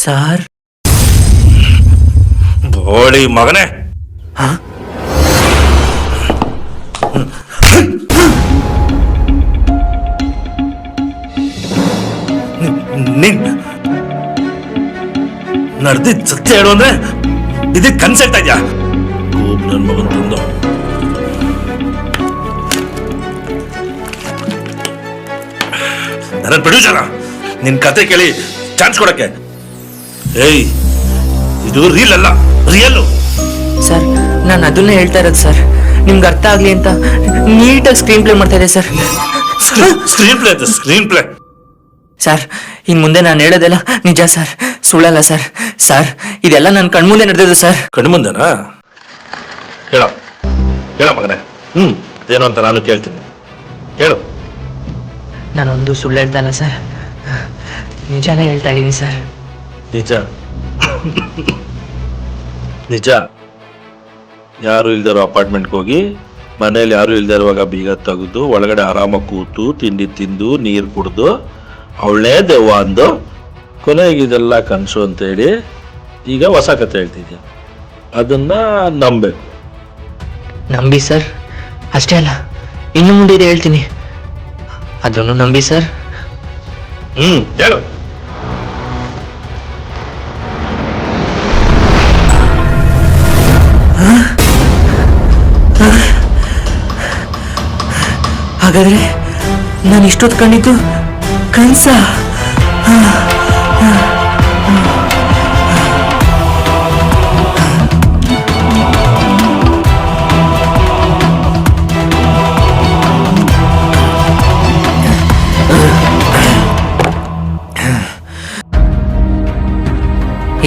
Sir ಬೋಳಿ ಮಗನೇ, ನೀನ್ ನಡೆದಿದ್ ಸತ್ಯ ಹೇಳು ಅಂದ್ರೆ ಇದಕ್ಕೆ ಕನ್ಸೆಂಟ್ ಇದೆಯಾ? ಕೂಬ್ ನನ್ ಮಗನ್ ತಂದು ನನ್ನ ಪ್ರೊಡ್ಯೂಸರ ನಿನ್ ಕತೆ ಕೇಳಿ ಚಾನ್ಸ್ ಕೊಡಕ್ಕೆ. ಏಯ್, ಇದು ರೀಲ್ ಅಲ್ಲ, ರಿಯಲ್ಲು. ಸರ್, ನಾನು ಅದನ್ನೇ ಹೇಳ್ತಾ ಇರೋದು ಸರ್. ನಿಮ್ಗೆ ಅರ್ಥ ಆಗ್ಲಿ ಅಂತ ನೀಟಾಗಿ ಸ್ಕ್ರೀನ್ ಪ್ಲೇ ಮಾಡ್ತಾ ಇದೆ ಸರ್. ಸ್ಕ್ರೀನ್ ಪ್ಲೇ ಸರ್, ಇನ್ ಮುಂದೆ ನಾನು ಹೇಳೋದೆಲ್ಲ ನಿಜ ಸರ್, ಸುಳ್ಳಲ್ಲ ಸರ್. ಸರ್, ಇದೆಲ್ಲ ನನ್ನ ಕಣ್ಮುಂದೆ ನಡೆದಿದೆ ಸರ್. ಕಣ್ಮುಂದೆನಾ? ಹೇಳ ಹೇಳ ಮಗನೇ. ಏನು ಅಂತ ನಾನು ಕೇಳ್ತೀನಿ, ಹೇಳು. ನಾನೊಂದು ಸುಳ್ಳು ಹೇಳ್ತಾನ ಸರ್, ನಿಜಾನೇ ಹೇಳ್ತಾ ಇದ್ದೀನಿ ಸರ್. ನಿಜ ನಿಜ. ಯಾರು ಇಲ್ದಿರೋ ಅಪಾರ್ಟ್ಮೆಂಟ್ಗೆ ಹೋಗಿ ಮನೇಲಿ ಯಾರು ಇಲ್ದೇ ಇರುವಾಗ ಬೀಗ ತೆಗೆದು ಒಳಗಡೆ ಆರಾಮಾಗಿ ಕೂತು ತಿಂಡಿ ತಿಂದು ನೀರು ಕುಡ್ದು ಅವಳೇ ದೆವ್ವ ಅಂದು ಕೊನೆಗೆ ಇದೆಲ್ಲ ಕನಸು ಅಂತೇಳಿ ಈಗ ಹೊಸ ಕತೆ ಹೇಳ್ತಿದ್ಯ. ಅದನ್ನ ನಂಬೇಕು. ನಂಬಿ ಸರ್, ಅಷ್ಟೇ ಅಲ್ಲ ಇನ್ನು ಮುಂದೆ ಇದೆ ಹೇಳ್ತೀನಿ, ಅದನ್ನು ನಂಬಿ ಸರ್. ಹೇಳು. ಹಾಗಾದ್ರೆ ನಾನು ಇಷ್ಟೊತ್ತು ಕಂಡಿದ್ದು ಕನ್ಸ?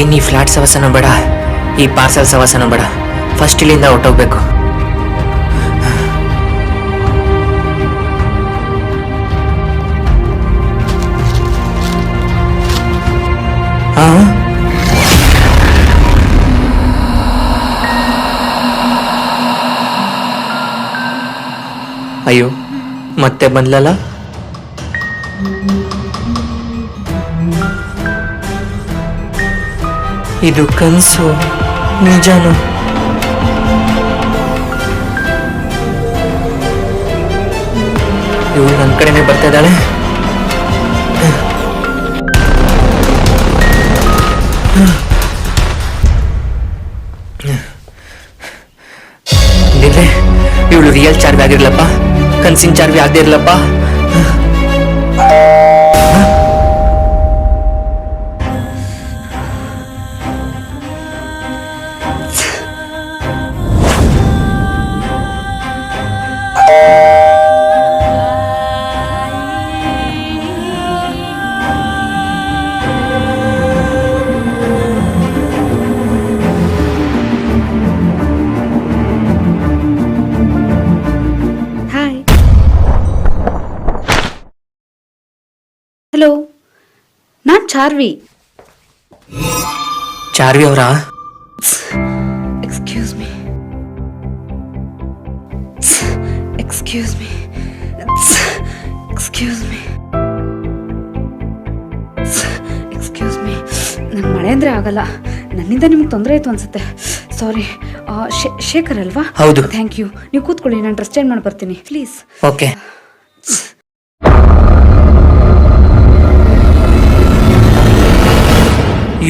ಇನ್ನು ಈ ಫ್ಲಾಟ್ ಸವಸನ ಬೇಡ, ಈ ಪಾರ್ಸಲ್ ಸವಸನ ಬೇಡ. ಫಸ್ಟ್ ಇಲ್ಲಿಂದ ಹೊರಟೋಗ್ಬೇಕು. ಅಯ್ಯೋ, ಮತ್ತೆ ಬಂದ್ಲಲ್ಲ. ಇದು ಕನಸು ನಿಜಾನು? ಇವಳು ನನ್ನ ಕಡೆನೆ ಬರ್ತಾ ಇದ್ದಾಳೆ. ಇವಳು ರಿಯಲ್ ಚಾರ್ವಿ ಆಗಿರ್ಲಪ್ಪ, ಕನ್ಸಿನ ಚಾರ್ವಿ ಆಗದೆ ಇರ್ಲಪ್ಪ. ಹಲೋ, ನಾನ್ ಚಾರ್ವಿ. ಚಾರ್ವಿ ಅವರಾ? Excuse me, excuse me, excuse me, excuse me. ನಂಗೆ ಮಳೆ ಅಂದ್ರೆ ಆಗಲ್ಲ, ನನ್ನಿಂದ ನಿಮ್ಗೆ ತೊಂದರೆ ಆಯ್ತು ಅನ್ಸುತ್ತೆ. ಸಾರಿ. ಶೇಖರ್ ಅಲ್ವಾ? ಹೌದು. Thank you. ನೀವು ಕೂತ್ಕೊಳ್ಳಿ, ನಾನು ಡ್ರೆಸ್ ಚೇಂಜ್ ಮಾಡಿ ಬರ್ತೀನಿ ಪ್ಲೀಸ್. ಓಕೆ.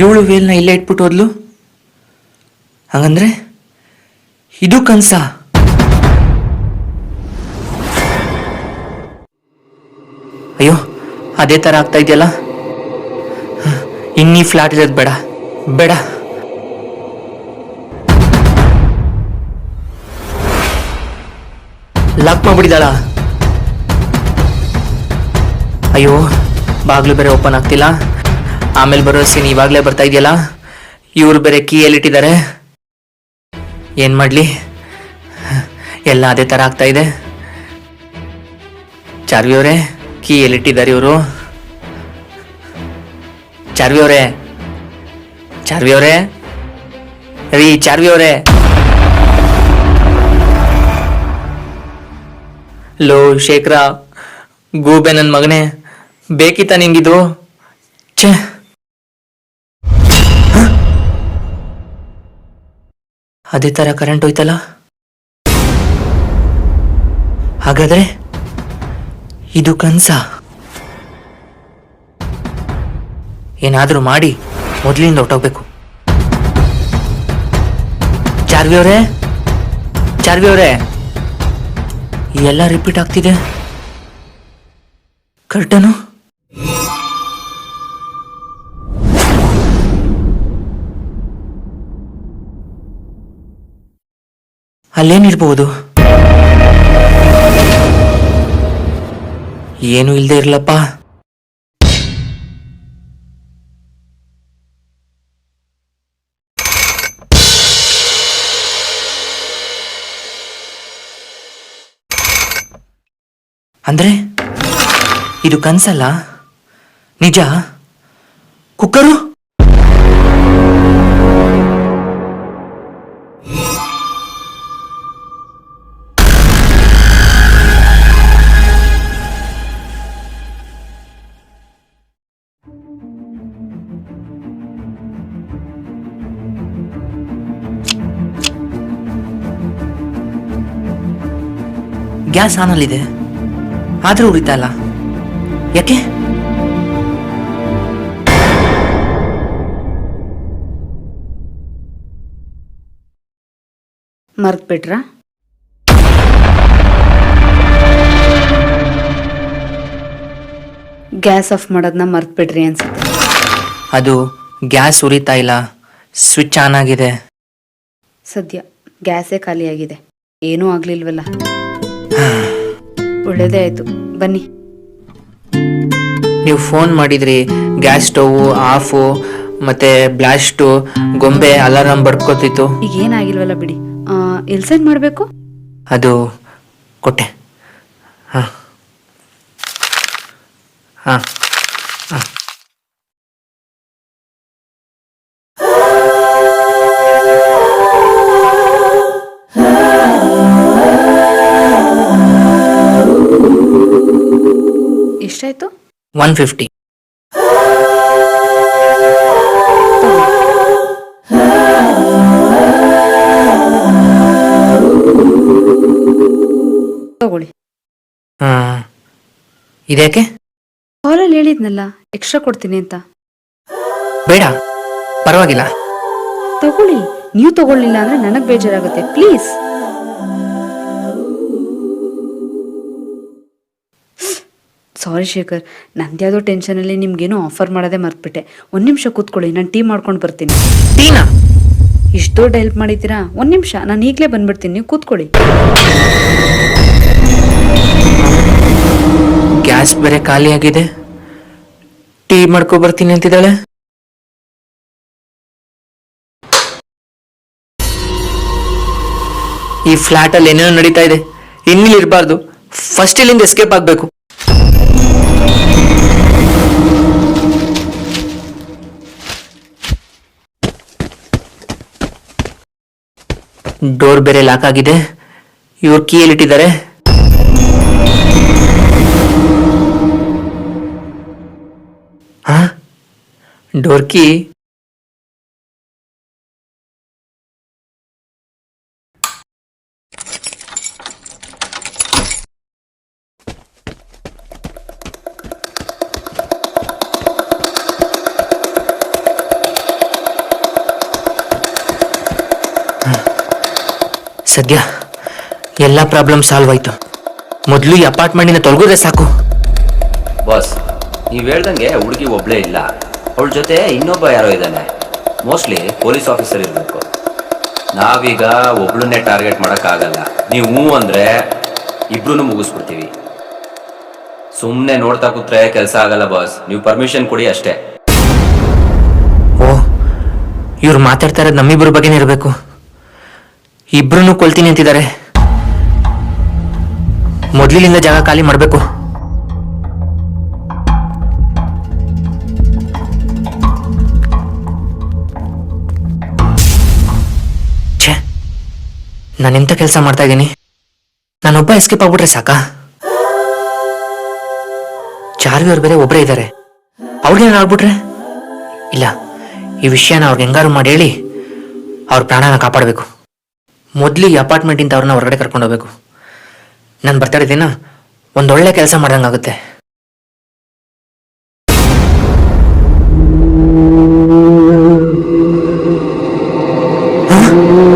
ಇವಳು ವೇಲ್ನ ಇಲ್ಲೇ ಇಟ್ಬಿಟ್ಟು ಹೋದ್ಲು. ಹಂಗಂದ್ರೆ ಇದು ಕನ್ಸ? ಅಯ್ಯೋ, ಅದೇ ತರ ಆಗ್ತಾ ಇದೆಯಲ್ಲ. ಇನ್ನೀ ಫ್ಲಾಟ್ ಇರೋದು ಬೇಡ ಬೇಡ. ಲಾಕ್ ಮಾಡ್ಬಿಡಿದಾಳ. ಅಯ್ಯೋ, ಬಾಗ್ಲು ಬೇರೆ ಓಪನ್ ಆಗ್ತಿಲ್ಲ. ಆಮೇಲೆ ಬರೋ ಸೀನ್ ಇವಾಗಲೇ ಬರ್ತಾ ಇದೆಯಲ್ಲ. ಇವ್ರು ಬೇರೆ ಕೀ ಎಲ್ಲಿಟ್ಟಿದ್ದಾರೆ. ಏನ್ ಮಾಡ್ಲಿ, ಎಲ್ಲ ಅದೇ ತರ ಆಗ್ತಾ ಇದೆ. ಚಾರ್ವಿ ಅವರೇ, ಕೀ ಎಲ್ಲಿಟ್ಟಿದ್ದಾರೆ ಇವರು? ಚಾರ್ವಿ ಅವರೇ, ಚಾರ್ವಿ ಅವರೇ, ರೀ ಚಾರ್ವಿ ಅವರೇ. ಲೋ ಶೇಖರ, ಗೂಬೆ ನನ್ನ ಮಗನೇ, ಬೇಕಿತ್ತ ನಿಂಗಿದು? ಛೇ. ಅದೇ ಥರ ಕರೆಂಟ್ ಹೋಯ್ತಲ್ಲ. ಹಾಗಾದ್ರೆ ಇದು ಕನ್ಸ? ಏನಾದರೂ ಮಾಡಿ ಮೊದಲಿಂದ ಹೊಟ್ಟೋಗ್ಬೇಕು. ಚಾರ್ವಿ ಅವರೇ, ಎಲ್ಲ ರಿಪೀಟ್ ಆಗ್ತಿದೆ. ಕರ್ಟನು ಅಲ್ಲೇನಿರ್ಬಹುದು? ಏನು ಇಲ್ಲದೆ ಇರ್ಲಪ್ಪ. ಅಂದ್ರೆ ಇದು ಕನ್ಸಲ್ಲ, ನಿಜ? ಕುಕ್ಕರು? ಗ್ಯಾಸ್ ಆನಲ್ಲಿದೆ, ಆದ್ರೂ ಉರಿತಾ ಇಲ್ಲ. ಯಾಕೆ? ಮರ್ತ್ ಬಿಟ್ರಾ? ಗ್ಯಾಸ್ ಆಫ್ ಮಾಡೋದನ್ನ ಮರ್ತ್ ಬಿಡ್ರಿ ಅನ್ಸುತ್ತೆ. ಅದು ಗ್ಯಾಸ್ ಉರಿತಾ ಇಲ್ಲ, ಸ್ವಿಚ್ ಆನ್ ಆಗಿದೆ. ಸದ್ಯ ಗ್ಯಾಸೇ ಖಾಲಿಯಾಗಿದೆ, ಏನೂ ಆಗ್ಲಿಲ್ವಲ್ಲ. ಒಳ್ಳೇದೇ ಆಯ್ತು, ಬನ್ನಿ. ನೀವು ಫೋನ್ ಮಾಡಿದ್ರಿ, ಗ್ಯಾಸ್ ಸ್ಟವ್ ಆಫು ಮತ್ತೆ ಬ್ಲಾಸ್ಟು ಗೊಂಬೆ ಅಲಾರಾಮ್ ಬಡ್ಕೋತಿತ್ತು. ಈಗ ಏನಾಗಿಲ್ವಲ್ಲ ಬಿಡಿ. ಎಲ್ಲಿ ಸೈನ್ ಮಾಡಬೇಕು? ಅದು ಕೊಟ್ಟೆ. ಹಾಂ ಹಾಂ ಹಾಂ. ಎಷ್ಟಾಯ್ತು? 150. ತಗೊಳ್ಳಿ. ಇದ್ಯಾಕೆ? ಕಾಲಲ್ಲಿ ಹೇಳಿದ್ನಲ್ಲ ಎಕ್ಸ್ಟ್ರಾ ಕೊಡ್ತೀನಿ ಅಂತ. ಬೇಡ, ಪರವಾಗಿಲ್ಲ. ತಗೊಳ್ಳಿ. ನೀವು ತಗೊಳ್ಳಿಲ್ಲ ಅಂದ್ರೆ ನನಗ್ ಬೇಜಾರಾಗುತ್ತೆ, ಪ್ಲೀಸ್. ಸಾರಿ ಶೇಖರ್, ನಂದ್ಯಾವುದೋ ಟೆನ್ಷನಲ್ಲಿ ನಿಮ್ಗೇನೋ ಆಫರ್ ಮಾಡೋದೇ ಮರ್ತ್ಬಿಟ್ಟೆ. ಒಂದು ನಿಮಿಷ ಕೂತ್ಕೊಳ್ಳಿ, ನಾನು ಟೀ ಮಾಡ್ಕೊಂಡು ಬರ್ತೀನಿ. ಟೀನಾ? ಇಷ್ಟು ದೊಡ್ಡ ಹೆಲ್ಪ್ ಮಾಡಿದ್ದೀರಾ? ಒಂದು ನಿಮಿಷ, ನಾನು ಈಗಲೇ ಬಂದ್ಬಿಡ್ತೀನಿ, ನೀವು ಕೂತ್ಕೊಳ್ಳಿ. ಗ್ಯಾಸ್ ಬೇರೆ ಖಾಲಿ ಆಗಿದೆ, ಟೀ ಮಾಡ್ಕೊ ಬರ್ತೀನಿ ಅಂತಿದ್ದಾಳೆ. ಈ ಫ್ಲಾಟ್ ಅಲ್ಲಿ ಏನೇನೋ ನಡೀತಾ ಇದೆ, ಇನ್ನಿಲ್ಲಿ ಇರಬಾರ್ದು. ಫಸ್ಟ್ ಇಲ್ಲಿಂದ ಎಸ್ಕೇಪ್ ಆಗ್ಬೇಕು. ಡೋರ್ ಬೇರೆ ಲಾಕ್ ಆಗಿದೆ, ಇವ್ರು ಕೀಯಲ್ಲಿಟ್ಟಿದ್ದಾರೆ. ಹಾ, ಡೋರ್ ಕೀ. ಸದ್ಯ ಎಲ್ಲ ಪ್ರಾಬ್ಲಮ್ ಸಾಲ್ವ್ ಆಯ್ತು. ಮೊದಲು ಈ ಅಪಾರ್ಟ್ಮೆಂಟಿನ ತೊಲಗೋದ್ರೆ ಸಾಕು. ಬಾಸ್, ನೀವು ಹೇಳ್ದಂಗೆ ಹುಡುಗಿ ಒಬ್ಳೇ ಇಲ್ಲ, ಅವಳ ಜೊತೆ ಇನ್ನೊಬ್ಬ ಯಾರೋ ಇದ್ದಾನೆ. ಮೋಸ್ಟ್ಲಿ ಪೊಲೀಸ್ ಆಫೀಸರ್ ಇರಬೇಕು. ನಾವೀಗ ಒಬ್ಳನ್ನೇ ಟಾರ್ಗೆಟ್ ಮಾಡೋಕ್ಕಾಗಲ್ಲ. ನೀವು ಹ್ಞೂ ಅಂದರೆ ಇಬ್ರು ಮುಗಿಸ್ಬಿಡ್ತೀವಿ. ಸುಮ್ಮನೆ ನೋಡ್ತಾ ಕೂತ್ರೆ ಕೆಲಸ ಆಗಲ್ಲ ಬಾಸ್. ನೀವು ಪರ್ಮಿಷನ್ ಕೊಡಿ ಅಷ್ಟೇ. ಓ, ಇವ್ರು ಮಾತಾಡ್ತಾ ಇರೋದು ನಮ್ಮಿಬ್ಬರ ಬಗ್ಗೆನೇ ಇರಬೇಕು. ಇಬ್ರು ಕೊಲ್ತೀನಿ ಅಂತಿದ್ದಾರೆ. ಮೊದಲಿನಿಂದ ಜಾಗ ಖಾಲಿ ಮಾಡಬೇಕು. ಛೇ, ನಾನೆಂತ ಕೆಲಸ ಮಾಡ್ತಾ ಇದ್ದೀನಿ. ನಾನೊಬ್ಬ ಎಸ್ಕೇಪ್ ಆಗ್ಬಿಟ್ರೆ ಸಾಕಾ? ಚಾರ್ವಿ ಅವ್ರು ಬೇರೆ ಒಬ್ಬರೇ ಇದ್ದಾರೆ, ಅವ್ರಿಗೇನು ಆಗ್ಬಿಟ್ರೆ? ಇಲ್ಲ, ಈ ವಿಷಯನ ಅವ್ರಿಗೆ ಹೆಂಗಾರು ಮಾಡಿ ಹೇಳಿ ಅವ್ರ ಪ್ರಾಣನ ಕಾಪಾಡಬೇಕು. ಮೊದಲು ಈ ಅಪಾರ್ಟ್ಮೆಂಟಿಂದ ಅವ್ರನ್ನ ಹೊರಗಡೆ ಕರ್ಕೊಂಡು ಹೋಗ್ಬೇಕು. ನಾನು ಬರ್ತಾ ಇದ್ದೀನ ಒಂದೊಳ್ಳೆ ಕೆಲಸ ಮಾಡ್ದಂಗಾಗುತ್ತೆ. ಹ?